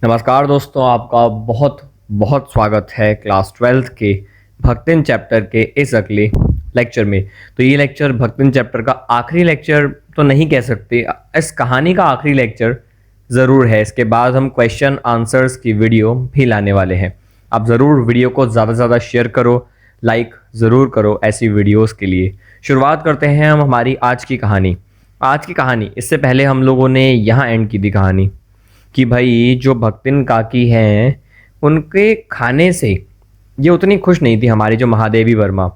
नमस्कार दोस्तों, आपका बहुत बहुत स्वागत है क्लास 12th के भक्तिन चैप्टर के इस अगले लेक्चर में। तो ये लेक्चर भक्तिन चैप्टर का आखिरी लेक्चर तो नहीं कह सकते, इस कहानी का आखिरी लेक्चर ज़रूर है। इसके बाद हम क्वेश्चन आंसर्स की वीडियो भी लाने वाले हैं। आप ज़रूर वीडियो को ज़्यादा से ज़्यादा शेयर करो, लाइक ज़रूर करो ऐसी वीडियोस के लिए। शुरुआत करते हैं हम हमारी आज की कहानी। आज की कहानी इससे पहले हम लोगों ने यहाँ एंड की थी कहानी कि भाई जो भक्तिन काकी हैं उनके खाने से ये उतनी खुश नहीं थी, हमारी जो महादेवी वर्मा।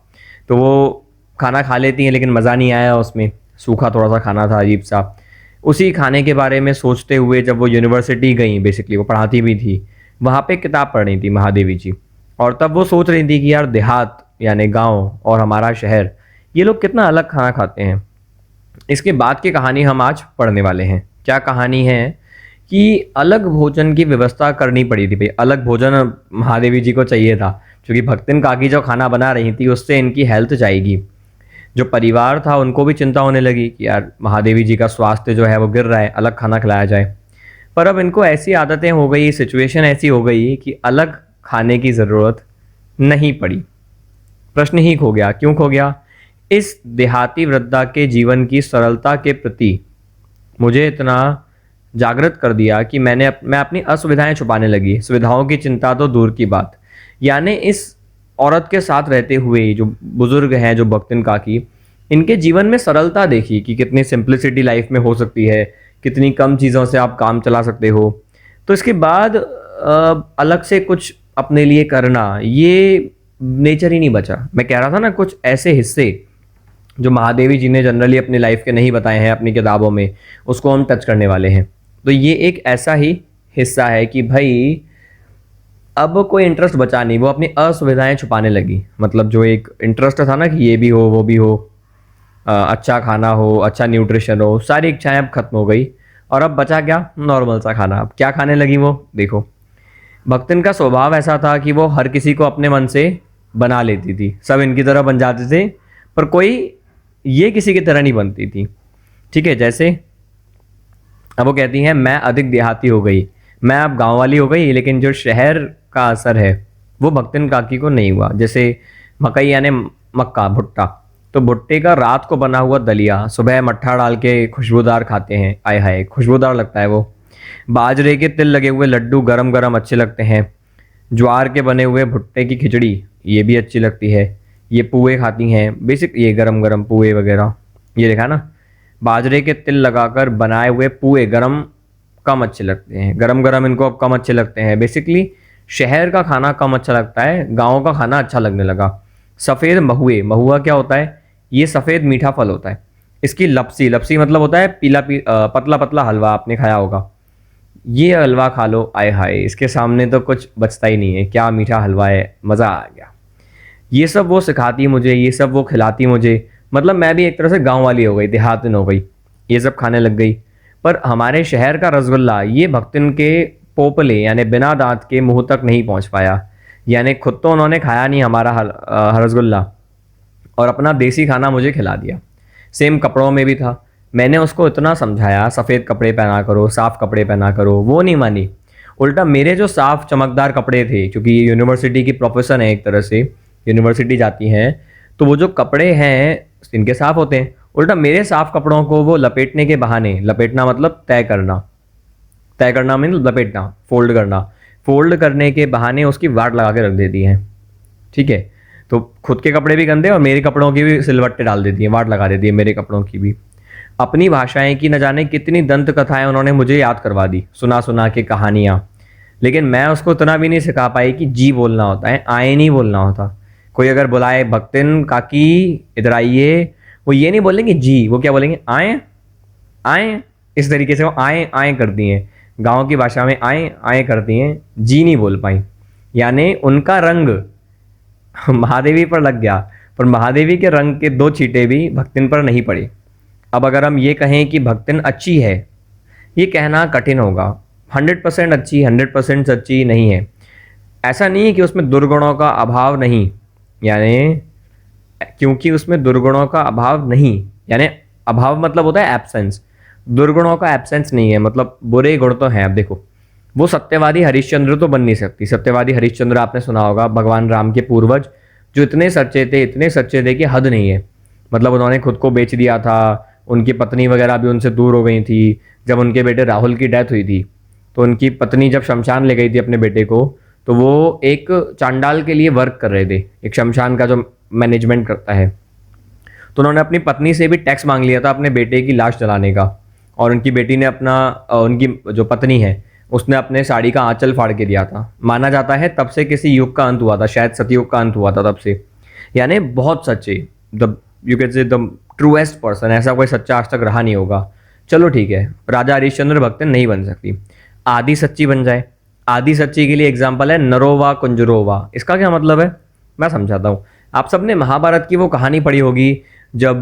तो वो खाना खा लेती हैं लेकिन मज़ा नहीं आया उसमें, सूखा थोड़ा सा खाना था अजीब सा। उसी खाने के बारे में सोचते हुए जब वो यूनिवर्सिटी गई, बेसिकली वो पढ़ाती भी थी, वहाँ पे किताब पढ़ रही थी महादेवी जी। और तब वो सोच रही थी कि यार देहात यानी गांव और हमारा शहर, ये लोग कितना अलग खाना खाते हैं। इसके बाद की कहानी हम आज पढ़ने वाले हैं। क्या कहानी है कि अलग भोजन की व्यवस्था करनी पड़ी थी। भाई अलग भोजन महादेवी जी को चाहिए था, क्योंकि भक्तिन काकी जो खाना बना रही थी उससे इनकी हेल्थ जाएगी। जो परिवार था उनको भी चिंता होने लगी कि यार महादेवी जी का स्वास्थ्य जो है वो गिर रहा है, अलग खाना खिलाया जाए। पर अब इनको ऐसी आदतें हो गई, सिचुएशन ऐसी हो गई कि अलग खाने की ज़रूरत नहीं पड़ी। प्रश्न ही खो गया। क्यों खो गया? इस देहाती वृद्धा के जीवन की सरलता के प्रति मुझे इतना जागृत कर दिया कि मैं अपनी असुविधाएं छुपाने लगी। सुविधाओं की चिंता तो दूर की बात, यानी इस औरत के साथ रहते हुए जो बुजुर्ग हैं, जो भक्तिन काकी, इनके जीवन में सरलता देखी कि कितनी सिंप्लिसिटी लाइफ में हो सकती है, कितनी कम चीज़ों से आप काम चला सकते हो। तो इसके बाद अलग से कुछ अपने लिए करना, ये नेचर ही नहीं बचा। मैं कह रहा था ना, कुछ ऐसे हिस्से जो महादेवी जी ने जनरली अपनी लाइफ के नहीं बताए हैं अपनी किताबों में, उसको हम टच करने वाले हैं। तो ये एक ऐसा ही हिस्सा है कि भाई अब कोई इंटरेस्ट बचा नहीं, वो अपनी असुविधाएं छुपाने लगी। मतलब जो एक इंटरेस्ट था ना कि ये भी हो वो भी हो, अच्छा खाना हो, अच्छा न्यूट्रिशन हो, सारी इच्छाएं अब खत्म हो गई। और अब बचा क्या? नॉर्मल सा खाना। अब क्या खाने लगी वो देखो। भक्तिन का स्वभाव ऐसा था कि वो हर किसी को अपने मन से बना लेती थी, सब इनकी तरह बन जाते थे, पर कोई ये किसी की तरह नहीं बनती थी। ठीक है, जैसे अब वो कहती हैं मैं अधिक देहाती हो गई, मैं अब गांव वाली हो गई, लेकिन जो शहर का असर है वो भक्तिन काकी को नहीं हुआ। जैसे मकई यानी मक्का, भुट्टा, तो भुट्टे का रात को बना हुआ दलिया सुबह मट्ठा डाल के खुशबूदार खाते हैं। आय हाय, खुशबूदार लगता है वो। बाजरे के तिल लगे हुए लड्डू गरम गरम अच्छे लगते हैं। ज्वार के बने हुए भुट्टे की खिचड़ी, ये भी अच्छी लगती है। ये पुए खाती हैं, बेसिक ये गरम गरम पुए वगैरह, ये देखा ना। बाजरे के तिल लगाकर बनाए हुए पुए गरम कम अच्छे लगते हैं, गरम गरम इनको अब कम अच्छे लगते हैं। बेसिकली शहर का खाना कम अच्छा लगता है, गाँव का खाना अच्छा लगने लगा। सफ़ेद महुए, महुआ क्या होता है? ये सफ़ेद मीठा फल होता है। इसकी लपसी, लपसी मतलब होता है पतला पतला हलवा, आपने खाया होगा। ये हलवा खा लो, आय हाय, इसके सामने तो कुछ बचता ही नहीं है। क्या मीठा हलवा है, मज़ा आ गया। ये सब वो सिखाती मुझे, ये सब वो खिलाती मुझे। मतलब मैं भी एक तरह से गांव वाली हो गई, देहातन हो गई, ये सब खाने लग गई। पर हमारे शहर का रसगुल्ला ये भक्तिन के पोपले यानी बिना दांत के मुंह तक नहीं पहुंच पाया। यानी खुद तो उन्होंने खाया नहीं हमारा रसगुल्ला, और अपना देसी खाना मुझे खिला दिया। सेम कपड़ों में भी था। मैंने उसको इतना समझाया सफ़ेद कपड़े पहना करो, साफ़ कपड़े पहना करो, वो नहीं मानी। उल्टा मेरे जो साफ़ चमकदार कपड़े थे, क्योंकि ये यूनिवर्सिटी की प्रोफेशन है एक तरह से, यूनिवर्सिटी जाती हैं तो वो जो कपड़े हैं इनके साफ़ होते हैं। उल्टा मेरे साफ़ कपड़ों को वो लपेटने के बहाने, लपेटना मतलब तय करना, तय करना मीन लपेटना, फोल्ड करना, फोल्ड करने के बहाने उसकी वाट लगा के रख देती हैं। ठीक है, तो खुद के कपड़े भी गंदे और मेरे कपड़ों की भी सिलवट्टे डाल देती हैं, वाट लगा देती है मेरे कपड़ों की भी। अपनी भाषाएं की न जाने कितनी दंत कथाएं उन्होंने मुझे याद करवा दी, सुना सुना के कहानियाँ। लेकिन मैं उसको इतना भी नहीं सिखा पाई कि जी बोलना होता है, आए नहीं बोलना होता। कोई अगर बुलाए भक्तिन काकी इधर आइए, वो ये नहीं बोलेंगे जी, वो क्या बोलेंगे? आए आए। इस तरीके से वो आए आए करती हैं, गांव की भाषा में आए आए करती हैं, जी नहीं बोल पाई। यानी उनका रंग महादेवी पर लग गया, पर महादेवी के रंग के दो छींटे भी भक्तिन पर नहीं पड़े। अब अगर हम ये कहें कि भक्तिन अच्छी है, ये कहना कठिन होगा। 100% अच्छी, 100% सच्ची नहीं है। ऐसा नहीं है कि उसमें दुर्गुणों का अभाव नहीं, यानी क्योंकि उसमें दुर्गुणों का अभाव नहीं, यानी अभाव मतलब होता है एब्सेंस, दुर्गुणों का एब्सेंस नहीं है। मतलब बुरे गुण तो हैं। अब देखो, वो सत्यवादी हरिश्चंद्र तो बन नहीं सकती। सत्यवादी हरिश्चंद्र आपने सुना होगा, भगवान राम के पूर्वज, जो इतने सच्चे थे कि हद नहीं है। मतलब उन्होंने खुद को बेच दिया था, उनकी पत्नी वगैरह भी उनसे दूर हो गई थी। जब उनके बेटे राहुल की डेथ हुई थी तो उनकी पत्नी जब शमशान ले गई थी अपने बेटे को, तो वो एक चांडाल के लिए वर्क कर रहे थे, एक शमशान का जो मैनेजमेंट करता है। तो उन्होंने अपनी पत्नी से भी टैक्स मांग लिया था अपने बेटे की लाश जलाने का, और उनकी बेटी ने उनकी जो पत्नी है उसने अपने साड़ी का आंचल फाड़ के दिया था। माना जाता है तब से किसी युग का अंत हुआ था, शायद सतयुग का अंत हुआ था तब से। यानी बहुत सच्चे, the you can say the truest person, ऐसा कोई सच्चा आज तक रहा नहीं होगा। चलो ठीक है, राजा हरिश्चंद्र भक्तिन नहीं बन सकती, आदि सच्ची बन जाए। आदि सच्ची के लिए एग्जाम्पल है नरोवा कुंजरोवा। इसका क्या मतलब है, मैं समझाता हूँ। आप सबने महाभारत की वो कहानी पढ़ी होगी, जब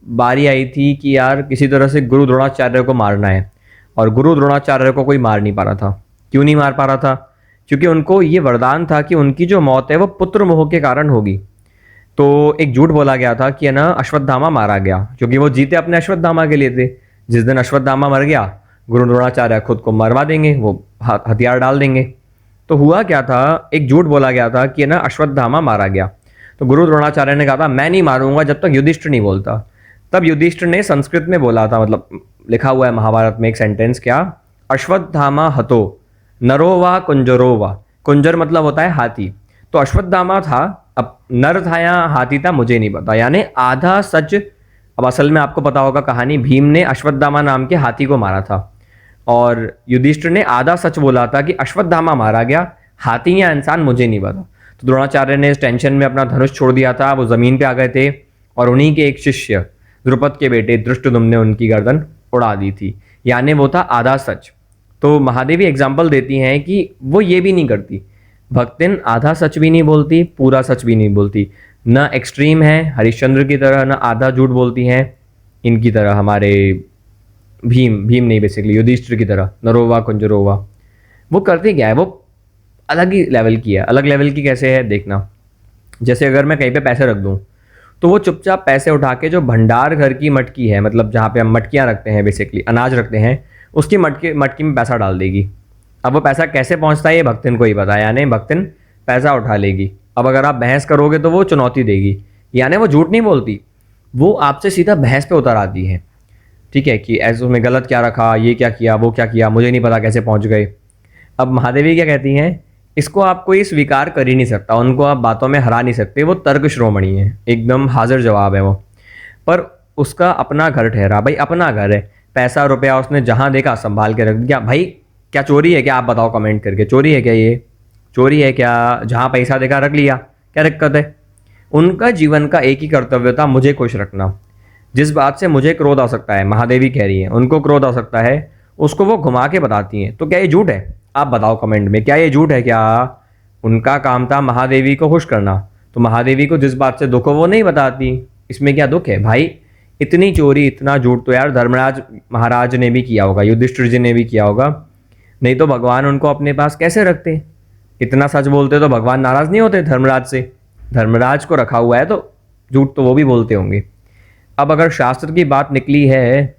बारी आई थी कि यार किसी तरह से गुरु द्रोणाचार्य को मारना है, और गुरु द्रोणाचार्य को कोई मार नहीं पा रहा था। क्यों नहीं मार पा रहा था? क्योंकि उनको ये वरदान था कि उनकी जो मौत है वो पुत्र मोह के कारण होगी। तो एक झूठ बोला गया था कि है ना अश्वत्थामा मारा गया, क्योंकि वो जीते अपने अश्वत्थामा के लिए थे। जिस दिन अश्वत्थामा मर गया, गुरु द्रोणाचार्य खुद को मरवा देंगे, वो हथियार डाल देंगे। तो हुआ क्या था, एक झूठ बोला गया था कि है ना अश्वत्थामा मारा गया। तो गुरु द्रोणाचार्य ने कहा था मैं नहीं मारूंगा जब तक युधिष्ठिर नहीं बोलता। तब युधिष्ठिर ने संस्कृत में बोला था, मतलब लिखा हुआ है महाभारत में एक सेंटेंस, क्या, अश्वत्थामा हतो नरो वा कुंजरो वा। कुंजर मतलब होता है हाथी, तो अश्वत्थामा था, अब नर था या हाथी था मुझे नहीं पता, यानी आधा सच। अब असल में आपको पता होगा कहानी, भीम ने अश्वत्थामा नाम के हाथी को मारा था, और युधिष्ठिर ने आधा सच बोला था कि अश्वत्थामा मारा गया, हाथी या इंसान मुझे नहीं पता। तो द्रोणाचार्य ने इस टेंशन में अपना धनुष छोड़ दिया था, वो जमीन पे आ गए थे, और उन्हीं के एक शिष्य द्रुपद के बेटे धृष्टद्युम्न ने उनकी गर्दन उड़ा दी थी। यानी वो था आधा सच। तो महादेवी एग्जाम्पल देती हैं कि वो ये भी नहीं करती, भक्तिन आधा सच भी नहीं बोलती, पूरा सच भी नहीं बोलती, न एक्सट्रीम है हरिश्चंद्र की तरह, न आधा झूठ बोलती हैं इनकी तरह, हमारे भीम नहीं, बेसिकली युधिष्ठिर की तरह नरोवा कुंजरोवा। वो करती क्या है, वो अलग ही लेवल की है। अलग लेवल की कैसे है देखना, जैसे अगर मैं कहीं पे पैसे रख दूं तो वो चुपचाप पैसे उठा के जो भंडार घर की मटकी है, मतलब जहाँ पे हम मटकियाँ रखते हैं, बेसिकली अनाज रखते हैं, उसकी मटकी में पैसा डाल देगी। अब वो पैसा कैसे पहुँचता है ये भक्तिन को ही पता है, यानी भक्तिन पैसा उठा लेगी। अब अगर आप बहस करोगे तो वो चुनौती देगी, यानी वो झूठ नहीं बोलती, वो आपसे सीधा बहस पे उतर आती है। ठीक है, कि ऐसे उसमें गलत क्या रखा, ये क्या किया, वो क्या किया, मुझे नहीं पता कैसे पहुँच गए। अब महादेवी क्या कहती हैं, इसको आप कोई स्वीकार कर ही नहीं सकता, उनको आप बातों में हरा नहीं सकते, वो तर्क शिरोमणि है, एकदम हाजिर जवाब है वो। पर उसका अपना घर ठहरा, भाई अपना घर है, पैसा रुपया उसने जहाँ देखा संभाल के रख दिया। भाई क्या चोरी है क्या, आप बताओ कमेंट करके, चोरी है क्या, ये चोरी है क्या? जहाँ पैसा देखा रख लिया, क्या दिक्कत है? उनका जीवन का एक ही कर्तव्य था, मुझे खुश रखना। जिस बात से मुझे क्रोध आ सकता है, महादेवी कह रही है, उनको क्रोध आ सकता है, उसको वो घुमा के बताती हैं। तो क्या ये झूठ है? आप बताओ कमेंट में, क्या ये झूठ है क्या? उनका काम था महादेवी को खुश करना, तो महादेवी को जिस बात से दुख हो वो नहीं बताती, इसमें क्या दुख है भाई? इतनी चोरी, इतना झूठ तो यार धर्मराज महाराज ने भी किया होगा, युधिष्ठिर जी ने भी किया होगा, नहीं तो भगवान उनको अपने पास कैसे रखते? इतना सच बोलते तो भगवान नाराज नहीं होते धर्मराज से? धर्मराज को रखा हुआ है तो झूठ तो वो भी बोलते होंगे। अब अगर शास्त्र की बात निकली है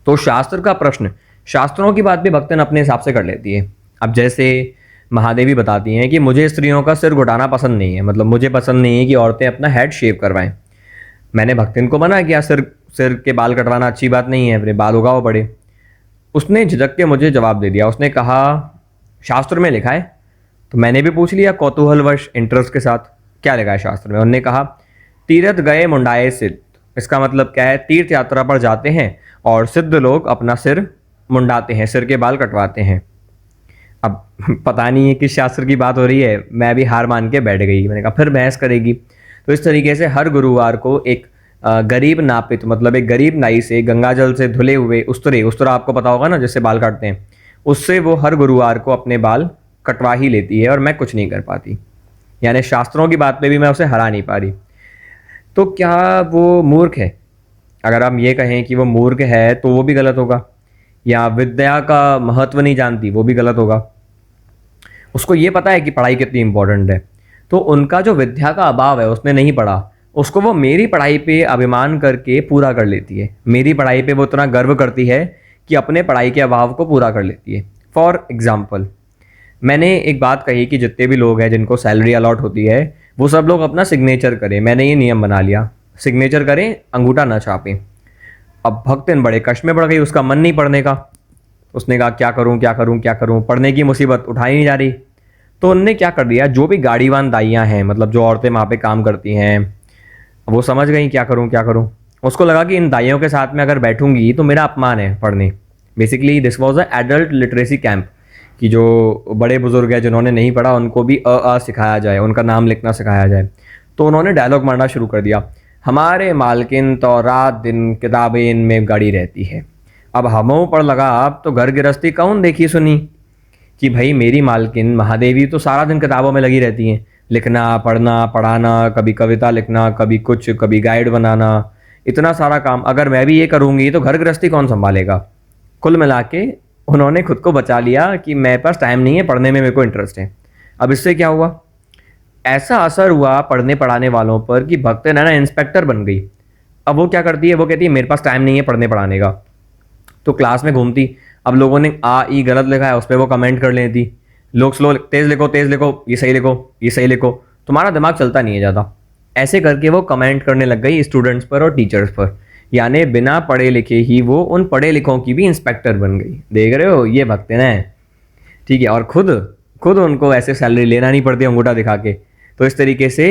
तो शास्त्र का प्रश्न, शास्त्रों की बात भी भक्तन अपने हिसाब से कर लेती है। अब जैसे महादेवी बताती हैं कि मुझे स्त्रियों का सिर घुटाना पसंद नहीं है, मतलब मुझे पसंद नहीं है कि औरतें अपना हेड शेव करवाएं। मैंने भक्तिन को मना किया, सिर के बाल कटवाना अच्छी बात नहीं है, अपने बाल उगाओ पड़े। उसने झिझक के मुझे जवाब दे दिया, उसने कहा शास्त्र में लिखा है। तो मैंने भी पूछ लिया कौतूहलवश, इंटरेस्ट के साथ, क्या लिखा है शास्त्र में? उन्होंने कहा तीर्थ गए मुंडाए सिद्ध। इसका मतलब क्या है, तीर्थ यात्रा पर जाते हैं और सिद्ध लोग अपना सिर मुंडाते हैं, सिर के बाल कटवाते हैं। अब पता नहीं है किस शास्त्र की बात हो रही है, मैं भी हार मान के बैठ गई। मैंने कहा फिर बहस करेगी। तो इस तरीके से हर गुरुवार को एक गरीब नापित, मतलब एक गरीब नाई से गंगाजल से धुले हुए उस्तरा आपको पता होगा ना, जिससे बाल काटते हैं, उससे वो हर गुरुवार को अपने बाल कटवा ही लेती है और मैं कुछ नहीं कर पाती। यानी शास्त्रों की बात पे भी मैं उसे हरा नहीं पा रही। तो क्या वो मूर्ख है? अगर हम ये कहें कि वो मूर्ख है तो वो भी गलत होगा, या विद्या का महत्व नहीं जानती, वो भी गलत होगा। उसको ये पता है कि पढ़ाई कितनी इंपॉर्टेंट है, तो उनका जो विद्या का अभाव है, उसने नहीं पढ़ा, उसको वो मेरी पढ़ाई पे अभिमान करके पूरा कर लेती है। मेरी पढ़ाई पे वो इतना गर्व करती है कि अपने पढ़ाई के अभाव को पूरा कर लेती है। फॉर एग्जाम्पल, मैंने एक बात कही कि जितने भी लोग हैं जिनको सैलरी अलॉट होती है वो सब लोग अपना सिग्नेचर करें। मैंने ये नियम बना लिया, सिग्नेचर करें, अंगूठा ना छापें। अब भक्तिन बड़े कष्ट में पड़ गई, उसका मन नहीं पढ़ने का। उसने कहा क्या करूं क्या करूं क्या करूं, पढ़ने की मुसीबत उठाई नहीं जा रही। तो उनने क्या कर दिया, जो भी गाड़ीवान दाइयाँ हैं, मतलब जो औरतें वहाँ पे काम करती हैं, वो समझ गई क्या करूं क्या करूं। उसको लगा कि इन दाइयों के साथ में अगर बैठूंगी तो मेरा अपमान है पढ़ने। Basically this was a adult literacy camp, कि जो बड़े बुजुर्ग हैं जिन्होंने नहीं पढ़ा उनको भी अ सिखाया जाए, उनका नाम लिखना सिखाया जाए। तो उन्होंने डायलॉग मारना शुरू कर दिया, हमारे मालकिन तो रात दिन किताबें इनमें गड़ी रहती है। अब हमों पर लगा आप तो घर गृहस्थी कौन देखी सुनी, कि भाई मेरी मालकिन महादेवी तो सारा दिन किताबों में लगी रहती हैं, लिखना पढ़ना पढ़ाना, कभी कविता लिखना, कभी कुछ, कभी गाइड बनाना, इतना सारा काम। अगर मैं भी ये करूँगी तो घर गृहस्थी कौन संभालेगा। कुल मिला के उन्होंने खुद को बचा लिया कि मेरे पास टाइम नहीं है, पढ़ने में मेरे को इंटरेस्ट है। अब इससे क्या हुआ, ऐसा असर हुआ पढ़ने पढ़ाने वालों पर कि भक्त नैना इंस्पेक्टर बन गई। अब वो क्या करती है, वो कहती है मेरे पास टाइम नहीं है पढ़ने पढ़ाने का, तो क्लास में घूमती। अब लोगों ने आ ई गलत लिखा है उस पर वो कमेंट कर लेती, लोग स्लो तेज़ लिखो तेज़ लिखो, ये सही लिखो ये सही लिखो, तुम्हारा दिमाग चलता नहीं है ज़्यादा। ऐसे करके वो कमेंट करने लग गई स्टूडेंट्स पर और टीचर्स पर, यानी बिना पढ़े लिखे ही वो उन पढ़े लिखों की भी इंस्पेक्टर बन गई। देख रहे हो, ये भक्त है, ठीक है। और खुद खुद उनको ऐसे सैलरी लेना नहीं पड़ती अंगूठा दिखा के। तो इस तरीके से,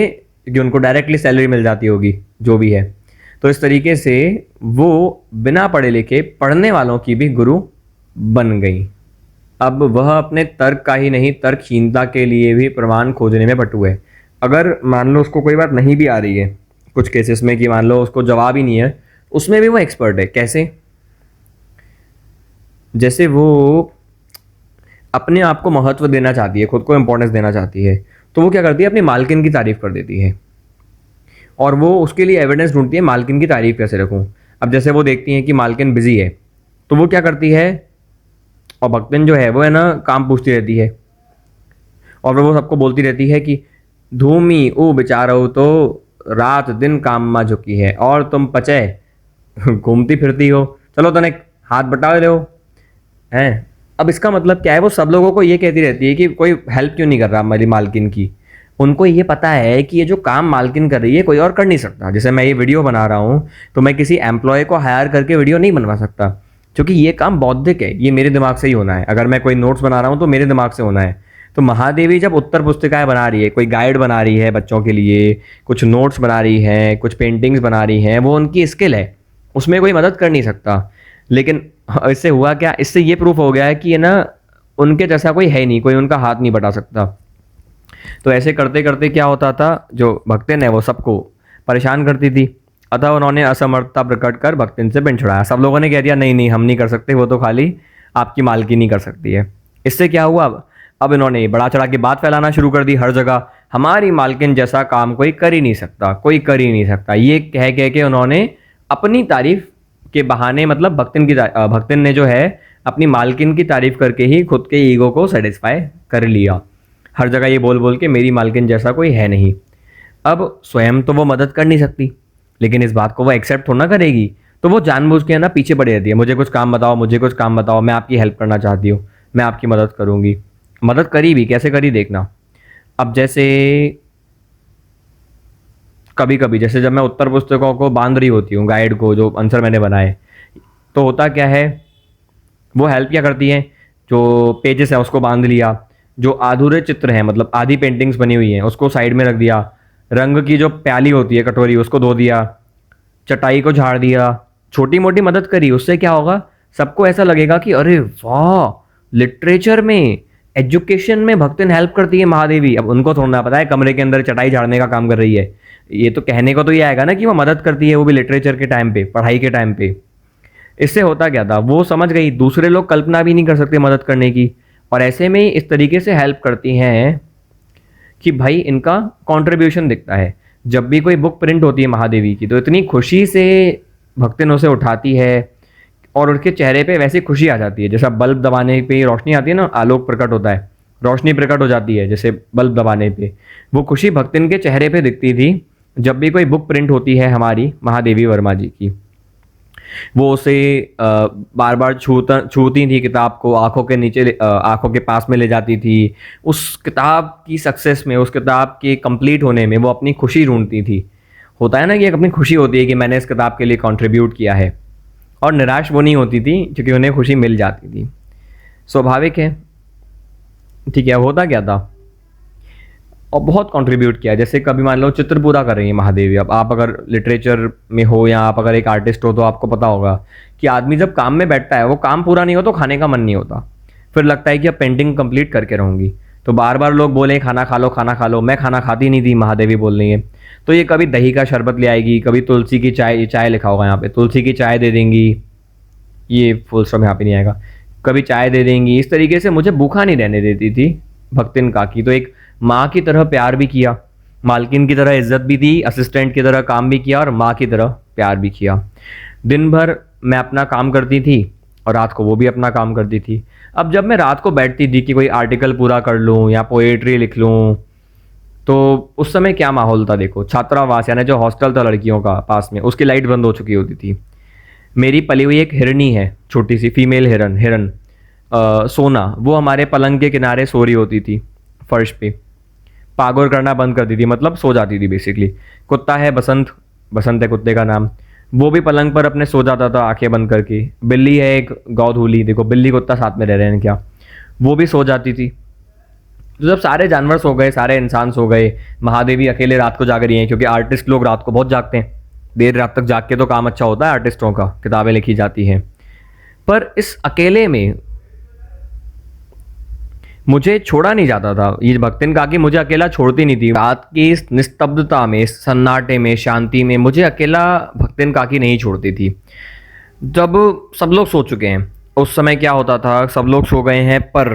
कि उनको डायरेक्टली सैलरी मिल जाती होगी जो भी है, तो इस तरीके से वो बिना पढ़े लिखे पढ़ने वालों की भी गुरु बन गई। अब वह अपने तर्क का ही नहीं, तर्कहीनता के लिए भी प्रमाण खोजने में पटु है। अगर मान लो उसको कोई बात नहीं भी आ रही है, कुछ केसेस में कि मान लो उसको जवाब ही नहीं है, उसमें भी वो एक्सपर्ट है। कैसे, जैसे वो अपने आप को महत्व देना चाहती है, खुद को इंपॉर्टेंस देना चाहती है, तो वो क्या करती है, अपनी मालकिन की तारीफ कर देती है, और वो उसके लिए एविडेंस ढूंढती है मालकिन की तारीफ कैसे रखूं। अब जैसे वो देखती हैं कि मालकिन बिजी है, तो वो क्या करती है, और भक्तिन जो है वो है ना काम पूछती रहती है, और वो सबको बोलती रहती है कि धूमी ओ बेचारो तो रात दिन काम में झुकी है, और तुम पचे घूमती फिरती हो, चलो तने हाथ बटा ले हो हैं। अब इसका मतलब क्या है, वो सब लोगों को ये कहती रहती है कि कोई हेल्प क्यों नहीं कर रहा मेरी मालकिन की। उनको ये पता है कि ये जो काम मालकिन कर रही है कोई और कर नहीं सकता। जैसे मैं ये वीडियो बना रहा हूँ तो मैं किसी एम्प्लॉय को हायर करके वीडियो नहीं बनवा सकता, क्योंकि ये काम बौद्धिक है, ये मेरे दिमाग से ही होना है। अगर मैं कोई नोट्स बना रहा हूँ तो मेरे दिमाग से होना है। तो महादेवी जब उत्तर पुस्तिकाएं बना रही है, कोई गाइड बना रही है बच्चों के लिए, कुछ नोट्स बना रही है, कुछ पेंटिंग्स बना रही हैं, वो उनकी स्किल है, उसमें कोई मदद कर नहीं सकता। लेकिन इससे हुआ क्या, इससे ये प्रूफ हो गया है कि ये ना उनके जैसा कोई है नहीं, कोई उनका हाथ नहीं बटा सकता। तो ऐसे करते करते क्या होता था, जो भक्तिन है वो सबको परेशान करती थी। अतः उन्होंने असमर्थता प्रकट कर भक्तिन से पिन छुड़ाया। सब लोगों ने कह दिया नहीं नहीं हम नहीं कर सकते, वो तो खाली आपकी मालकिन ही कर सकती है। इससे क्या हुआ, अब इन्होंने बड़ा चढ़ा के बात फैलाना शुरू कर दी हर जगह, हमारी मालकिन जैसा काम कोई कर ही नहीं सकता, कोई कर ही नहीं सकता। ये कह कह के उन्होंने अपनी तारीफ के बहाने, मतलब भक्तिन ने जो है अपनी मालकिन की तारीफ करके ही खुद के ईगो को सेटिस्फाई कर लिया। हर जगह ये बोल बोल के मेरी मालकिन जैसा कोई है नहीं। अब स्वयं तो वो मदद कर नहीं सकती, लेकिन इस बात को वो एक्सेप्ट थोड़ा ना करेगी। तो वो जानबूझ के ना पीछे पड़ी रहती है, मुझे कुछ काम बताओ, मुझे कुछ काम बताओ, मैं आपकी हेल्प करना चाहती हूँ, मैं आपकी मदद करूँगी। मदद करी भी, कैसे करी देखना। अब जैसे कभी कभी, जैसे जब मैं उत्तर पुस्तकों को बांध रही होती हूँ, गाइड को, जो आंसर मैंने बनाए, तो होता क्या है, वो हेल्प क्या करती है, जो पेजेस है उसको बांध लिया, जो अधूरे चित्र हैं, मतलब आधी पेंटिंग्स बनी हुई हैं उसको साइड में रख दिया, रंग की जो प्याली होती है कटोरी उसको धो दिया, चटाई को झाड़ दिया, छोटी मोटी मदद करी। उससे क्या होगा, सबको ऐसा लगेगा कि अरे वाह, लिटरेचर में, एजुकेशन में भक्तिन हेल्प करती है महादेवी। अब उनको थोड़ा पता है कमरे के अंदर चटाई झाड़ने का काम कर रही है, ये तो कहने को तो ये आएगा ना कि वो मदद करती है, वो भी लिटरेचर के टाइम पे, पढ़ाई के टाइम पे। इससे होता क्या था, वो समझ गई दूसरे लोग कल्पना भी नहीं कर सकते मदद करने की, और ऐसे में इस तरीके से हेल्प करती हैं कि भाई इनका कंट्रीब्यूशन दिखता है। जब भी कोई बुक प्रिंट होती है महादेवी की, तो इतनी खुशी से भक्तिन उसे उठाती है, और उनके चेहरे पे वैसी खुशी आ जाती है जैसा बल्ब दबाने पे रोशनी आती है ना, आलोक प्रकट होता है, रोशनी प्रकट हो जाती है जैसे बल्ब दबाने पे, वो खुशी भक्तिन के चेहरे पे दिखती थी जब भी कोई बुक प्रिंट होती है हमारी महादेवी वर्मा जी की। वो उसे बार बार छूती थी किताब को, आंखों के नीचे आंखों के पास में ले जाती थी। उस किताब की सक्सेस में, उस किताब के कंप्लीट होने में वो अपनी खुशी ढूंढती थी। होता है ना कि एक अपनी खुशी होती है कि मैंने इस किताब के लिए कंट्रीब्यूट किया है, और निराश वो नहीं होती थी क्योंकि उन्हें खुशी मिल जाती थी। स्वाभाविक है। ठीक है, होता क्या था, और बहुत कंट्रीब्यूट किया। जैसे कभी मान लो चित्र पूरा कर रही है महादेवी, अब आप अगर लिटरेचर में हो या आप अगर एक आर्टिस्ट हो तो आपको पता होगा कि आदमी जब काम में बैठता है, वो काम पूरा नहीं हो तो खाने का मन नहीं होता, फिर लगता है कि अब पेंटिंग कंप्लीट करके रहूंगी। तो बार बार लोग बोले खाना खा लो खाना खा लो, मैं खाना खाती नहीं थी, महादेवी बोल रही है। तो ये कभी दही का शरबत ले आएगी, कभी तुलसी की चाय, चाय लिखा होगा यहाँ पे, तुलसी की चाय दे देंगी, ये फुल स्टॉप यहाँ पे नहीं आएगा, कभी चाय दे देंगी। इस तरीके से मुझे भूखा नहीं रहने देती थी भक्तिन काकी। तो एक माँ की तरह प्यार भी किया, मालकिन की तरह इज्जत भी दी, असिस्टेंट की तरह काम भी किया, और माँ की तरह प्यार भी किया। दिन भर मैं अपना काम करती थी और रात को वो भी अपना काम करती थी। अब जब मैं रात को बैठती थी कि कोई आर्टिकल पूरा कर लूँ या पोएट्री लिख लूँ, तो उस समय क्या माहौल था देखो। छात्रावास यानी जो हॉस्टल था लड़कियों का पास में, उसकी लाइट बंद हो चुकी होती थी। मेरी पली हुई एक हिरनी है, छोटी सी फीमेल हिरन हिरन सोना, वो हमारे पलंग के किनारे सो रही होती थी फर्श पे। पागुर करना बंद कर दी थी, मतलब सो जाती थी बेसिकली। कुत्ता है बसंत, बसंत है कुत्ते का नाम, वो भी पलंग पर अपने सो जाता था आंखें बंद करके। बिल्ली है एक गौधूली, देखो बिल्ली कुत्ता साथ में रह रहे हैं क्या, वो भी सो जाती थी। तो जब सारे जानवर सो गए, सारे इंसान सो गए, महादेवी अकेले रात को जाग रही हैं, क्योंकि आर्टिस्ट लोग रात को बहुत जागते हैं, देर रात तक जाग के तो काम अच्छा होता है आर्टिस्टों का, किताबें लिखी जाती हैं। पर इस अकेले में मुझे छोड़ा नहीं जाता था। ये भक्तिन काकी मुझे अकेला छोड़ती नहीं थी। रात की इस निस्तब्धता में, इस सन्नाटे में, शांति में मुझे अकेला भक्तिन काकी नहीं छोड़ती थी। जब सब लोग सो चुके हैं, उस समय क्या होता था, सब लोग सो गए हैं पर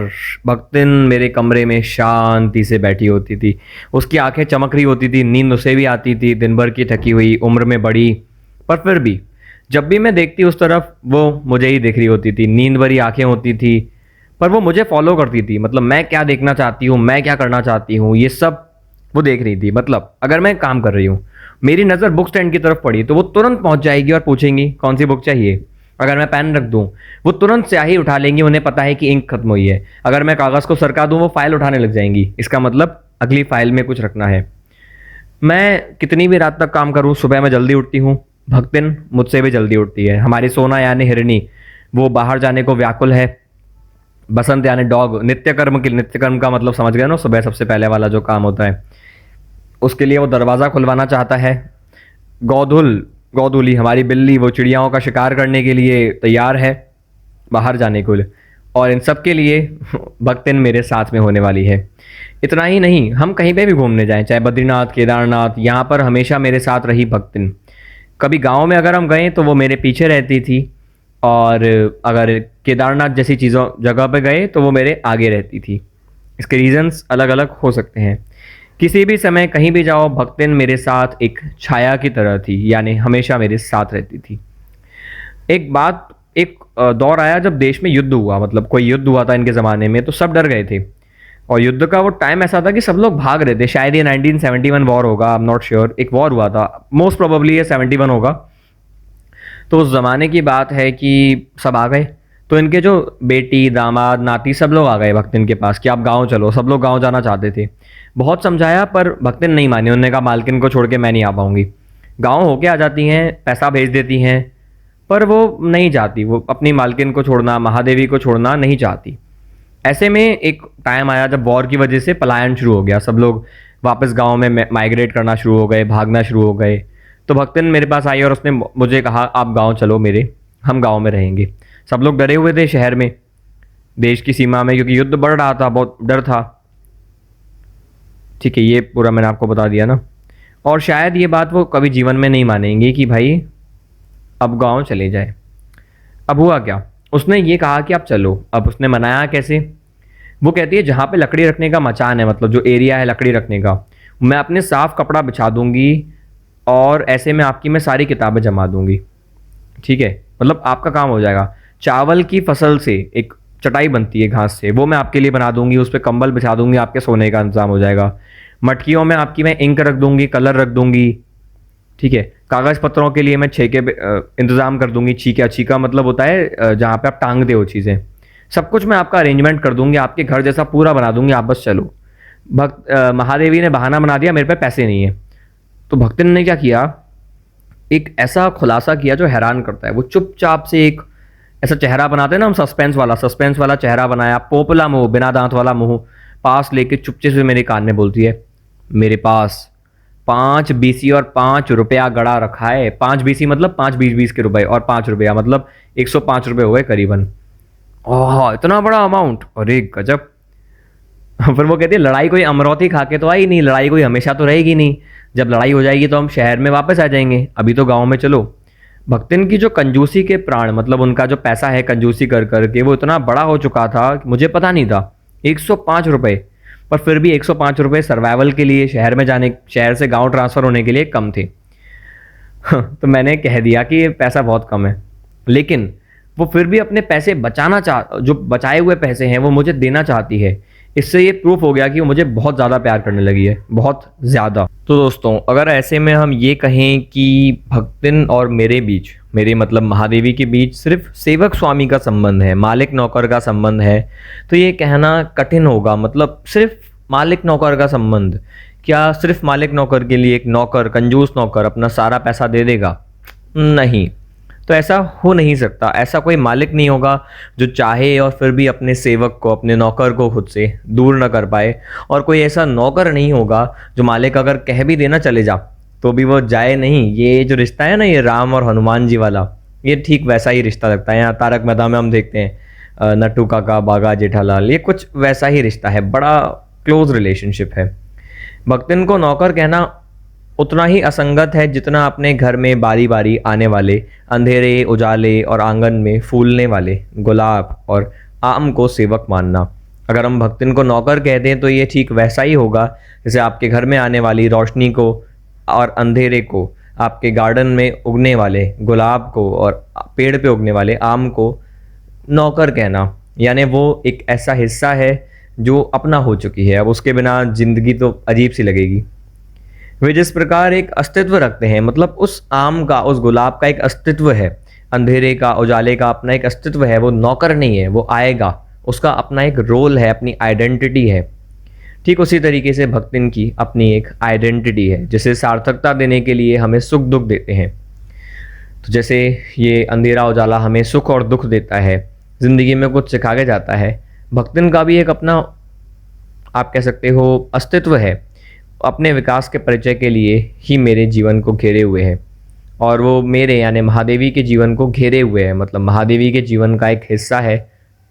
भक्तिन मेरे कमरे में शांति से बैठी होती थी। उसकी आंखें चमक रही होती थी, नींद उसे भी आती थी, दिन भर की थकी हुई, उम्र में बड़ी, पर फिर भी जब भी मैं देखती उस तरफ, वो मुझे ही देख रही होती थी। नींद भरी आंखें होती थी, पर वो मुझे फॉलो करती थी। मतलब मैं क्या देखना चाहती हूँ, मैं क्या करना चाहती हूँ, ये सब वो देख रही थी। मतलब अगर मैं काम कर रही हूँ, मेरी नज़र बुक स्टैंड की तरफ पड़ी, तो वो तुरंत पहुंच जाएगी और पूछेंगी कौन सी बुक चाहिए। अगर मैं पेन रख दूं, वो तुरंत स्याही उठा लेंगी, उन्हें पता है कि इंक खत्म हुई है। अगर मैं कागज़ को सरका दूं, वो फाइल उठाने लग जाएंगी, इसका मतलब अगली फाइल में कुछ रखना है। मैं कितनी भी रात तक काम करूं, सुबह मैं जल्दी उठती हूँ, भक्तिन मुझसे भी जल्दी उठती है। हमारी सोना यानी हिरनी, वो बाहर जाने को व्याकुल है। बसंत यानी डॉग, नित्यकर्म का मतलब समझ गए ना, सुबह सबसे पहले वाला जो काम होता है, उसके लिए वो दरवाज़ा खुलवाना चाहता है। गौधुली हमारी बिल्ली, वो चिड़ियाओं का शिकार करने के लिए तैयार है बाहर जाने को। और इन सब के लिए भक्तिन मेरे साथ में होने वाली है। इतना ही नहीं, हम कहीं पे भी घूमने जाएं, चाहे बद्रीनाथ, केदारनाथ, यहाँ पर हमेशा मेरे साथ रही भक्तिन। कभी गांव में अगर हम गए तो वो मेरे पीछे रहती थी, और अगर केदारनाथ जैसी चीज़ों जगह पे गए तो वो मेरे आगे रहती थी। इसके रीजंस अलग अलग हो सकते हैं। किसी भी समय कहीं भी जाओ, भक्तिन मेरे साथ एक छाया की तरह थी, यानी हमेशा मेरे साथ रहती थी। एक दौर आया जब देश में युद्ध हुआ, मतलब कोई युद्ध हुआ था इनके ज़माने में, तो सब डर गए थे। और युद्ध का वो टाइम ऐसा था कि सब लोग भाग रहे थे। शायद ये 1971 वॉर होगा, आई एम नॉट श्योर, एक वॉर हुआ था, मोस्ट प्रोबेबली ये 71 होगा। तो उस ज़माने की बात है कि सब आ गए। तो इनके जो बेटी, दामाद, नाती, सब लोग आ गए भक्तिन के पास कि आप गांव चलो। सब लोग गांव जाना चाहते थे। बहुत समझाया पर भक्तिन नहीं मानी। उन्होंने कहा मालकिन को छोड़ के मैं नहीं आ पाऊंगी। गांव होके आ जाती हैं, पैसा भेज देती हैं, पर वो नहीं चाहती, वो अपनी मालकिन को छोड़ना, महादेवी को छोड़ना नहीं चाहती। ऐसे में एक टाइम आया जब वॉर की वजह से पलायन शुरू हो गया। सब लोग वापस गाँव में माइग्रेट करना शुरू हो गए, भागना शुरू हो गए। तो भक्तिन मेरे पास आई और उसने मुझे कहा आप गाँव चलो मेरे, हम गाँव में रहेंगे। सब लोग डरे हुए थे शहर में, देश की सीमा में, क्योंकि युद्ध बढ़ रहा था, बहुत डर था। ठीक है, ये पूरा मैंने आपको बता दिया ना। और शायद ये बात वो कभी जीवन में नहीं मानेंगे कि भाई अब गांव चले जाए। अब हुआ क्या, उसने ये कहा कि आप चलो। अब उसने मनाया कैसे, वो कहती है जहाँ पे लकड़ी रखने का मचान है, मतलब जो एरिया है लकड़ी रखने का, मैं अपने साफ कपड़ा बिछा दूंगी और ऐसे में आपकी मैं सारी किताबें जमा दूंगी। ठीक है, मतलब आपका काम हो जाएगा। चावल की फसल से एक चटाई बनती है घास से, वो मैं आपके लिए बना दूंगी, उस पर कंबल बिछा दूंगी, आपके सोने का इंतजाम हो जाएगा। मटकियों में आपकी मैं इंक रख दूंगी, कलर रख दूंगी, ठीक है, कागज़ पत्रों के लिए मैं छेके इंतज़ाम कर दूंगी। छीका, छीका मतलब होता है जहाँ पे आप टांग दो चीज़ें। सब कुछ मैं आपका अरेंजमेंट कर दूंगी, आपके घर जैसा पूरा बना दूंगी, आप बस चलो। महादेवी ने बहाना बना दिया मेरे पे पैसे नहीं है। तो भक्तिन ने क्या किया, एक ऐसा खुलासा किया जो हैरान करता है। वो चुपचाप से एक ऐसा चेहरा बनाते हैं ना हम, सस्पेंस वाला चेहरा बनाया, पोपला मुंह, बिना दांत वाला मुंह, पास लेके चुपचे से मेरे कान में बोलती है, मेरे पास 5 बीसी और 5 रुपया गड़ा रखा है। 5 बीसी मतलब 5 20 20 के रुपए, और 5 रुपया मतलब 105 रुपये हो गए करीबन। ओह, इतना बड़ा अमाउंट, अरे गजब। फिर वो कहती है, लड़ाई कोई अमरौती खा के तो आई नहीं, लड़ाई कोई हमेशा तो रहेगी नहीं। जब लड़ाई हो जाएगी तो हम शहर में वापस आ जाएंगे, अभी तो गांव में चलो। भक्तिन की जो कंजूसी के प्राण, मतलब उनका जो पैसा है कंजूसी कर करके वो इतना बड़ा हो चुका था कि मुझे पता नहीं था। 105 रुपये, पर फिर भी 105 रुपये सर्वाइवल के लिए, शहर में जाने, शहर से गांव ट्रांसफ़र होने के लिए कम थे। तो मैंने कह दिया कि ये पैसा बहुत कम है, लेकिन वो फिर भी अपने पैसे बचाना जो बचाए हुए पैसे हैं वो मुझे देना चाहती है। इससे ये प्रूफ हो गया कि वो मुझे बहुत ज़्यादा प्यार करने लगी है, बहुत ज़्यादा। तो दोस्तों, अगर ऐसे में हम ये कहें कि भक्तिन और मेरे बीच, मेरे मतलब महादेवी के बीच सिर्फ सेवक स्वामी का संबंध है, मालिक नौकर का संबंध है, तो ये कहना कठिन होगा। मतलब सिर्फ मालिक नौकर का संबंध, क्या सिर्फ मालिक नौकर के लिए एक नौकर, कंजूस नौकर अपना सारा पैसा दे देगा? नहीं, तो ऐसा हो नहीं सकता। ऐसा कोई मालिक नहीं होगा जो चाहे और फिर भी अपने सेवक को, अपने नौकर को खुद से दूर न कर पाए। और कोई ऐसा नौकर नहीं होगा जो मालिक अगर कह भी देना चले जा तो भी वो जाए नहीं। ये जो रिश्ता है ना, ये राम और हनुमान जी वाला, ये ठीक वैसा ही रिश्ता लगता है। यहाँ तारक मेहता में हम देखते हैं नट्टू काका बागा जेठालाल, ये कुछ वैसा ही रिश्ता है, बड़ा क्लोज रिलेशनशिप है। भक्तिन को नौकर कहना उतना ही असंगत है जितना अपने घर में बारी बारी आने वाले अंधेरे, उजाले और आंगन में फूलने वाले गुलाब और आम को सेवक मानना। अगर हम भक्तिन को नौकर कह दें तो ये ठीक वैसा ही होगा जैसे आपके घर में आने वाली रोशनी को और अंधेरे को, आपके गार्डन में उगने वाले गुलाब को और पेड़ पे उगने वाले आम को नौकर कहना। यानी वो एक ऐसा हिस्सा है जो अपना हो चुकी है, अब उसके बिना जिंदगी तो अजीब सी लगेगी। वे जिस प्रकार एक अस्तित्व रखते हैं, मतलब उस आम का, उस गुलाब का एक अस्तित्व है, अंधेरे का, उजाले का अपना एक अस्तित्व है। वो नौकर नहीं है, वो आएगा, उसका अपना एक रोल है, अपनी आइडेंटिटी है। ठीक उसी तरीके से भक्तिन की अपनी एक आइडेंटिटी है, जिसे सार्थकता देने के लिए हमें सुख दुख देते हैं। तो जैसे ये अंधेरा उजाला हमें सुख और दुख देता है, ज़िंदगी में कुछ सिखा के जाता है, भक्तिन का भी एक अपना, आप कह सकते हो, अस्तित्व है। अपने विकास के परिचय के लिए ही मेरे जीवन को घेरे हुए है, और वो मेरे यानी महादेवी के जीवन को घेरे हुए है। मतलब महादेवी के जीवन का एक हिस्सा है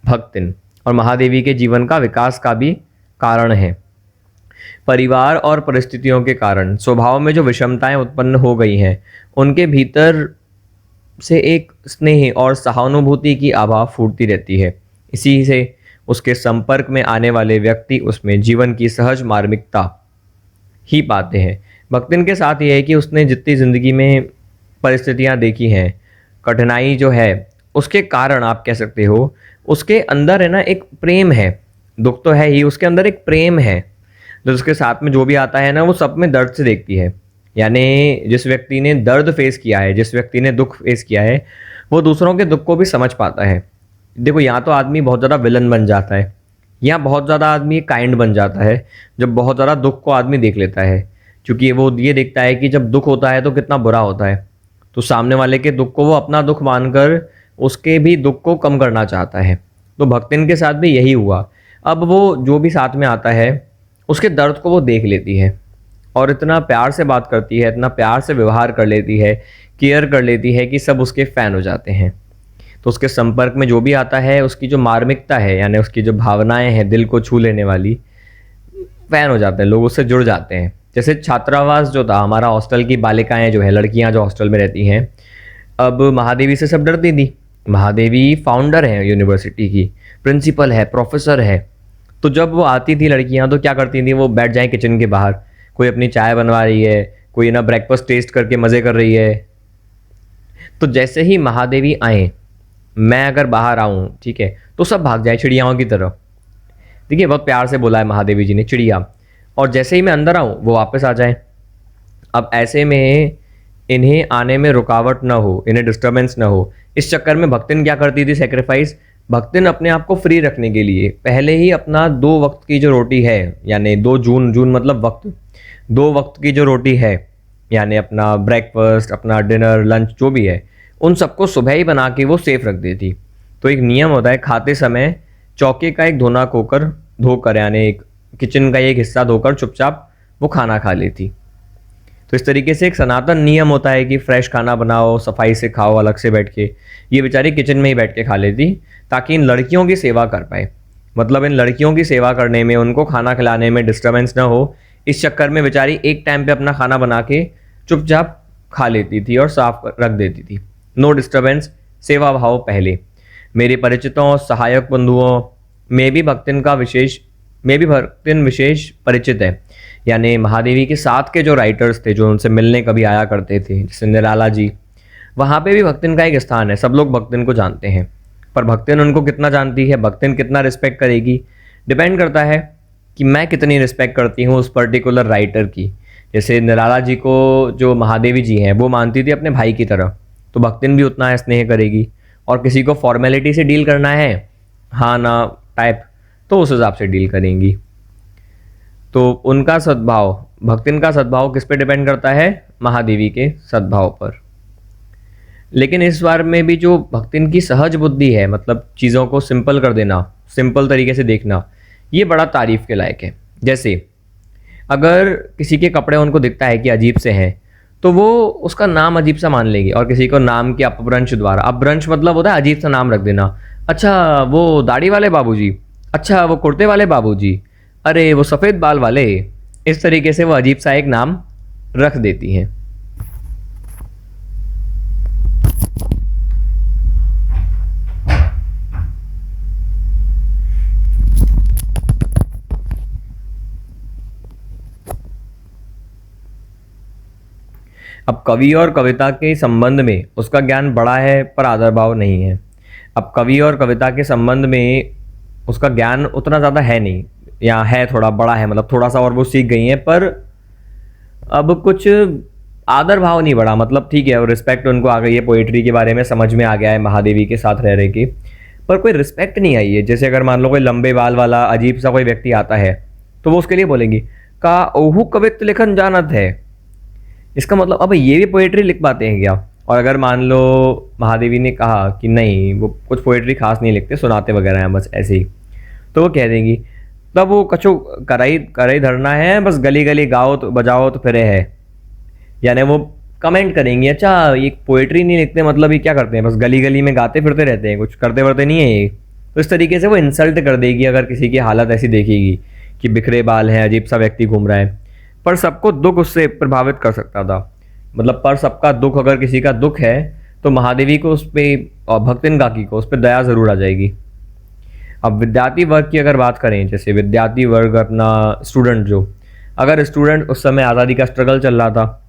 भक्तिन, और महादेवी के जीवन का विकास का भी कारण है। परिवार और परिस्थितियों के कारण स्वभाव में जो विषमताएं उत्पन्न हो गई हैं, उनके भीतर से एक स्नेह और सहानुभूति की आभा फूटती रहती है। इसी से उसके संपर्क में आने वाले व्यक्ति उसमें जीवन की सहज मार्मिकता ही पाते हैं। भक्तिन के साथ ये है कि उसने जितनी ज़िंदगी में परिस्थितियां देखी हैं, कठिनाई जो है, उसके कारण आप कह सकते हो उसके अंदर है ना एक प्रेम है। दुख तो है ही, उसके अंदर एक प्रेम है जो उसके साथ में जो भी आता है ना, वो सब में दर्द से देखती है। यानी जिस व्यक्ति ने दर्द फेस किया है, जिस व्यक्ति ने दुख फेस किया है, वो दूसरों के दुख को भी समझ पाता है। देखो, यहाँ तो आदमी बहुत ज़्यादा विलन बन जाता है, यहाँ बहुत ज़्यादा आदमी काइंड बन जाता है जब बहुत ज़्यादा दुख को आदमी देख लेता है, क्योंकि वो ये देखता है कि जब दुख होता है तो कितना बुरा होता है, तो सामने वाले के दुख को वो अपना दुख मानकर उसके भी दुख को कम करना चाहता है। तो भक्तिन के साथ भी यही हुआ। अब वो जो भी साथ में आता है उसके दर्द को वो देख लेती है और इतना प्यार से बात करती है, इतना प्यार से व्यवहार कर लेती है, केयर कर लेती है कि सब उसके फ़ैन हो जाते हैं। तो उसके संपर्क में जो भी आता है, उसकी जो मार्मिकता है, यानी उसकी जो भावनाएं हैं दिल को छू लेने वाली, फ़ैन हो जाते हैं, लोग उससे जुड़ जाते हैं। जैसे छात्रावास जो था हमारा, हॉस्टल की बालिकाएं जो है, लड़कियां जो हॉस्टल में रहती हैं, अब महादेवी से सब डरती थी। महादेवी फाउंडर है यूनिवर्सिटी की, प्रिंसिपल है, प्रोफेसर है। तो जब वो आती थी लड़कियां तो क्या करती थी, वो बैठ जाए किचन के बाहर, कोई अपनी चाय बनवा रही है, कोई ना ब्रेकफास्ट टेस्ट करके मज़े कर रही है। तो जैसे ही महादेवी आए, मैं अगर बाहर आऊँ, ठीक है, तो सब भाग जाए चिड़ियाओं की तरफ। देखिए, बहुत प्यार से बोला है महादेवी जी ने, चिड़िया। और जैसे ही मैं अंदर आऊँ वो वापस आ जाए। अब ऐसे में इन्हें आने में रुकावट ना हो, इन्हें डिस्टर्बेंस ना हो। इस चक्कर में भक्तिन क्या करती थी सेक्रीफाइस, भक्तिन अपने आप को फ्री रखने के लिए पहले ही अपना 2 वक्त की जो रोटी है, यानी 2 जून, जून मतलब वक्त, 2 वक्त की जो रोटी है, यानी अपना ब्रेकफास्ट, अपना डिनर, लंच जो भी है, उन सबको सुबह ही बना के वो सेफ रख देती। तो एक नियम होता है, खाते समय चौके का एक धोना धोकर यानी एक किचन का एक हिस्सा धोकर चुपचाप वो खाना खा लेती। तो इस तरीके से एक सनातन नियम होता है कि फ्रेश खाना बनाओ, सफाई से खाओ, अलग से बैठ के। ये बेचारी किचन में ही बैठ के खा लेती ताकि इन लड़कियों की सेवा कर पाए, मतलब इन लड़कियों की सेवा करने में, उनको खाना खिलाने में डिस्टर्बेंस ना हो। इस चक्कर में बेचारी एक टाइम पे अपना खाना बना के चुपचाप खा लेती थी और साफ रख देती थी। नो डिस्टर्बेंस, सेवा भाव पहले। मेरे परिचितों, सहायक बंधुओं में भी भक्तिन विशेष परिचित है। यानी महादेवी के साथ के जो राइटर्स थे, जो उनसे मिलने कभी आया करते थे, जैसे निराला जी, वहाँ पे भी भक्तिन का एक स्थान है। सब लोग भक्तिन को जानते हैं, पर भक्तिन उनको कितना जानती है, भक्तिन कितना रिस्पेक्ट करेगी, डिपेंड करता है कि मैं कितनी रिस्पेक्ट करती हूँ उस पर्टिकुलर राइटर की। जैसे निराला जी को जो महादेवी जी हैं वो मानती थी अपने भाई की तरह, तो भक्तिन भी उतना स्नेह करेगी। और किसी को फॉर्मेलिटी से डील करना है, हाँ ना टाइप, तो उस हिसाब से डील करेंगी। तो उनका सद्भाव, भक्तिन का सद्भाव किस पे डिपेंड करता है, महादेवी के सद्भाव पर। लेकिन इस बार में भी जो भक्तिन की सहज बुद्धि है, मतलब चीज़ों को सिंपल कर देना, सिंपल तरीके से देखना, ये बड़ा तारीफ के लायक है। जैसे अगर किसी के कपड़े उनको दिखता है कि अजीब से हैं, तो वो उसका नाम अजीब सा मान लेंगे और किसी को नाम के अपभ्रंश द्वारा, अपभ्रंश मतलब होता है अजीब सा नाम रख देना। अच्छा वो दाढ़ी वाले बाबूजी, अच्छा वो कुर्ते वाले बाबूजी, अरे वो सफ़ेद बाल वाले, इस तरीके से वो अजीब सा एक नाम रख देती हैं। अब कवि और कविता के संबंध में उसका ज्ञान बड़ा है पर आदर भाव नहीं है। अब कवि और कविता के संबंध में उसका ज्ञान उतना ज़्यादा है नहीं, या है थोड़ा बड़ा है, मतलब थोड़ा सा और वो सीख गई हैं, पर अब कुछ आदर भाव नहीं बढ़ा। मतलब ठीक है, और रिस्पेक्ट उनको आ गई है, पोइट्री के बारे में समझ में आ गया है महादेवी के साथ रह रहे की, पर कोई रिस्पेक्ट नहीं आई है। जैसे अगर मान लो कोई लंबे बाल वाला अजीब सा कोई व्यक्ति आता है, तो वो उसके लिए बोलेंगी का ओहू कवित्व लिखन जानत है। इसका मतलब अब ये भी पोएट्री लिख पाते हैं क्या? और अगर मान लो महादेवी ने कहा कि नहीं वो कुछ पोएट्री खास नहीं लिखते, सुनाते वगैरह हैं बस ऐसे ही, तो वो कह देंगी तब वो कछो कराई कराई धरना है, बस गली गली गाओ तो बजाओ तो फिरे है। यानी वो कमेंट करेंगी, अच्छा ये पोएट्री नहीं लिखते, मतलब ये क्या करते हैं, बस गली गली में गाते फिरते रहते हैं, कुछ करते वर्ते नहीं है ये। तो इस तरीके से वो इंसल्ट कर देगी अगर किसी की हालत ऐसी देखेगी कि बिखरे बाल हैं, अजीब सा व्यक्ति घूम रहा है। पर सबको दुख उससे प्रभावित कर सकता था, मतलब पर सबका दुख, अगर किसी का दुख है तो महादेवी को उस पर और भक्तिन काकी को उस पर दया ज़रूर आ जाएगी। अब विद्यार्थी वर्ग की अगर बात करें, जैसे विद्यार्थी वर्ग अपना स्टूडेंट, जो अगर स्टूडेंट उस समय आज़ादी का स्ट्रगल चल रहा था,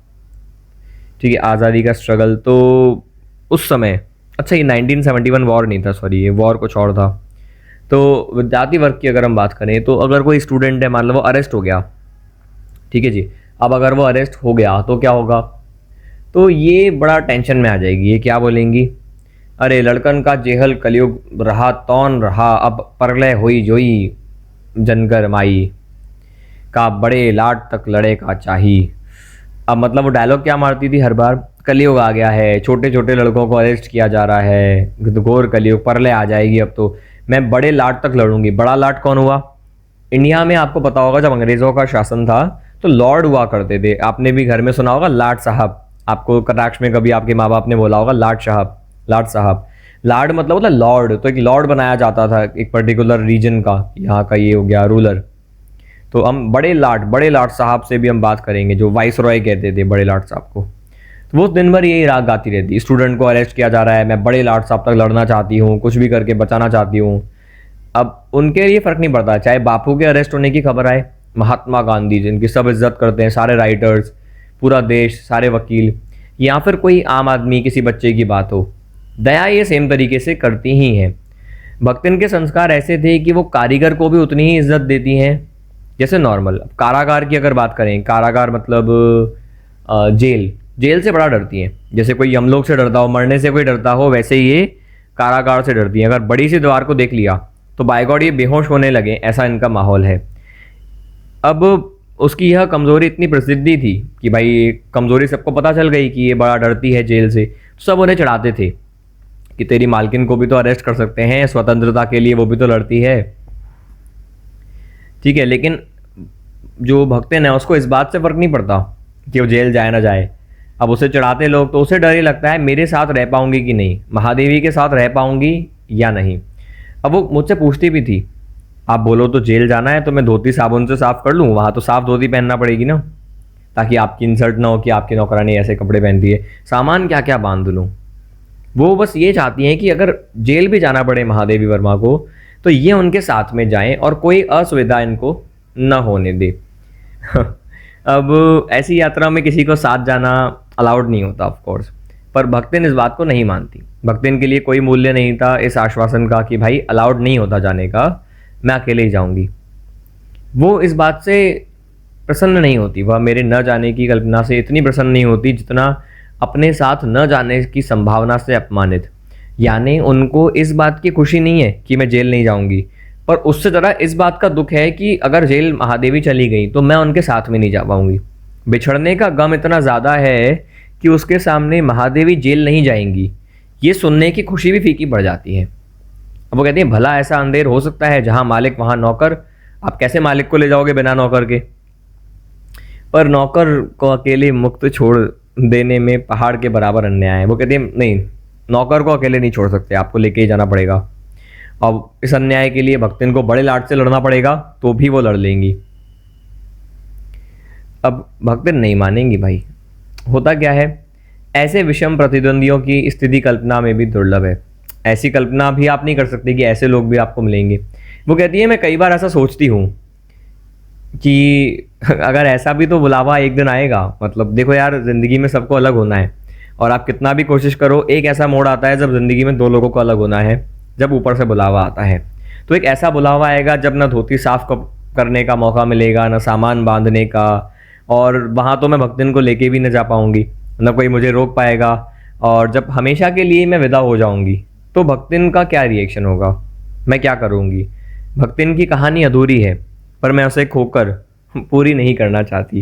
ठीक है, आज़ादी का स्ट्रगल, तो उस समय, अच्छा ये 1971 वॉर नहीं था, सॉरी ये वॉर कुछ और था। तो विद्यार्थी वर्ग की अगर हम बात करें, तो अगर कोई स्टूडेंट है, मान लो वो अरेस्ट हो गया, ठीक है जी, अब अगर वो अरेस्ट हो गया तो क्या होगा, तो ये बड़ा टेंशन में आ जाएगी। ये क्या बोलेंगी, अरे लड़कन का जेहल कलयुग रहा तौन रहा, अब परलय हुई जोई जनगर माई का बड़े लाट तक लड़े का चाही। अब मतलब वो डायलॉग क्या मारती थी हर बार, कलयुग आ गया है, छोटे छोटे लड़कों को अरेस्ट किया जा रहा है, घोर कलयुग, परलय आ जाएगी, अब तो मैं बड़े लाट तक लड़ूंगी। बड़ा लाट कौन हुआ? इंडिया में आपको पता होगा जब अंग्रेज़ों का शासन था तो लॉर्ड हुआ करते थे। आपने भी घर में सुना होगा लाट साहब, आपको कटाक्ष में कभी आपके माँ बाप ने बोला होगा लाट साहब, लाट साहब। लार्ड मतलब होता है लॉर्ड, तो एक लॉर्ड बनाया जाता था एक पर्टिकुलर रीजन का, यहाँ का ये हो गया रूलर। तो हम बड़े लाट साहब से भी हम बात करेंगे, जो वाइस रॉय कहते थे बड़े लाट साहब को। तो वो दिन भर यही राग गाती रहती, स्टूडेंट को अरेस्ट किया जा रहा है, मैं बड़े लाट साहब तक लड़ना चाहती हूँ, कुछ भी करके बचाना चाहती हूँ। अब उनके लिए फ़र्क नहीं पड़ता, चाहे बापू के अरेस्ट होने की खबर आए, महात्मा गांधी जिनकी सब इज्जत करते हैं, सारे राइटर्स, पूरा देश, सारे वकील, या फिर कोई आम आदमी किसी बच्चे की बात हो, दया ये सेम तरीके से करती ही हैं। भक्तिन के संस्कार ऐसे थे कि वो कारीगर को भी उतनी ही इज्जत देती हैं जैसे नॉर्मल। कारागार की अगर बात करें, कारागार मतलब जेल, जेल से बड़ा डरती हैं। जैसे कोई यमलोक से डरता हो, मरने से कोई डरता हो, वैसे ही ये कारागार से डरती हैं। अगर बड़ी सी दीवार को देख लिया तो बाय गॉड ये बेहोश होने लगे, ऐसा इनका माहौल है। अब उसकी यह कमज़ोरी इतनी प्रसिद्धि थी कि भाई कमज़ोरी सबको पता चल गई कि ये बड़ा डरती है जेल से, तो सब उन्हें चढ़ाते थे कि तेरी मालकिन को भी तो अरेस्ट कर सकते हैं, स्वतंत्रता के लिए वो भी तो लड़ती है। ठीक है, लेकिन जो भक्तिन है उसको इस बात से फ़र्क नहीं पड़ता कि वो जेल जाए ना जाए। अब उसे चढ़ाते लोग तो उसे डर ही लगता है मेरे साथ रह पाऊंगी कि नहीं, महादेवी के साथ रह पाऊंगी या नहीं। अब वो मुझसे पूछती भी थी, आप बोलो तो जेल जाना है तो मैं धोती साबुन से साफ़ कर लूँ, वहाँ तो साफ़ धोती पहनना पड़ेगी ना, ताकि आपकी इंसल्ट ना हो कि आपकी नौकरानी ऐसे कपड़े पहनती है, सामान क्या क्या बांध लूँ। वो बस ये चाहती हैं कि अगर जेल भी जाना पड़े महादेवी वर्मा को तो ये उनके साथ में जाएं और कोई असुविधा इनको न होने दे। अब ऐसी यात्रा में किसी को साथ जाना अलाउड नहीं होता ऑफ कोर्स, पर भक्तिन इस बात को नहीं मानती। भक्तिन के लिए कोई मूल्य नहीं था इस आश्वासन का कि भाई अलाउड नहीं होता जाने का, मैं अकेले ही जाऊंगी। वो इस बात से प्रसन्न नहीं होती, वह मेरे न जाने की कल्पना से इतनी प्रसन्न नहीं होती जितना अपने साथ न जाने की संभावना से अपमानित। यानी उनको इस बात की खुशी नहीं है कि मैं जेल नहीं जाऊंगी, पर उससे ज़रा इस बात का दुख है कि अगर जेल महादेवी चली गई तो मैं उनके साथ में नहीं जा पाऊंगी। बिछड़ने का गम इतना ज़्यादा है कि उसके सामने महादेवी जेल नहीं जाएंगी, ये सुनने की खुशी भी फीकी पड़ जाती है। अब वो कहती है भला ऐसा अंधेर हो सकता है जहाँ मालिक वहाँ नौकर, आप कैसे मालिक को ले जाओगे बिना नौकर के। पर नौकर को अकेले मुक्त छोड़ देने में पहाड़ के बराबर अन्याय है। वो कहती है नहीं, नौकर को अकेले नहीं छोड़ सकते, आपको लेके ही जाना पड़ेगा। अब इस अन्याय के लिए भक्तिन को बड़े लाट से लड़ना पड़ेगा तो भी वो लड़ लेंगी। अब भक्तिन नहीं मानेंगी भाई। होता क्या है, ऐसे विषम प्रतिद्वंदियों की स्थिति कल्पना में भी दुर्लभ है। ऐसी कल्पना भी आप नहीं कर सकते कि ऐसे लोग भी आपको मिलेंगे। वो कहती है मैं कई बार ऐसा सोचती हूँ कि अगर ऐसा भी तो बुलावा एक दिन आएगा। मतलब देखो यार, ज़िंदगी में सबको अलग होना है और आप कितना भी कोशिश करो, एक ऐसा मोड़ आता है जब ज़िंदगी में दो लोगों को अलग होना है, जब ऊपर से बुलावा आता है। तो एक ऐसा बुलावा आएगा जब ना धोती साफ करने का मौका मिलेगा, ना सामान बांधने का, और वहाँ तो मैं भक्तिन को लेके भी न जा पाऊँगी, ना कोई मुझे रोक पाएगा। और जब हमेशा के लिए मैं विदा हो जाऊँगी तो भक्तिन का क्या रिएक्शन होगा, मैं क्या करूँगी। भक्तिन की कहानी अधूरी है पर मैं उसे खोकर पूरी नहीं करना चाहती।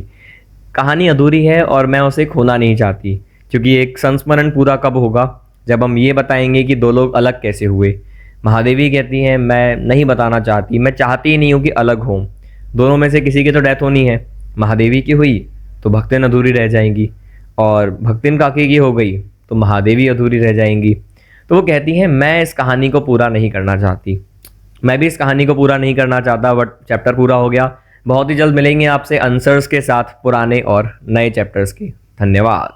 कहानी अधूरी है और मैं उसे खोना नहीं चाहती, क्योंकि एक संस्मरण पूरा कब होगा, जब हम ये बताएंगे कि दो लोग अलग कैसे हुए। महादेवी कहती हैं मैं नहीं बताना चाहती, मैं चाहती ही नहीं हूँ कि अलग हों। दोनों में से किसी की तो डेथ होनी है। महादेवी की हुई तो भक्तिन अधूरी रह जाएंगी, और भक्तिन काकी की हो गई तो महादेवी अधूरी रह जाएंगी। तो वो कहती हैं मैं इस कहानी को पूरा नहीं करना चाहती। मैं भी इस कहानी को पूरा नहीं करना चाहता, बट चैप्टर पूरा हो गया। बहुत ही जल्द मिलेंगे आपसे आंसर्स के साथ पुराने और नए चैप्टर्स के। धन्यवाद।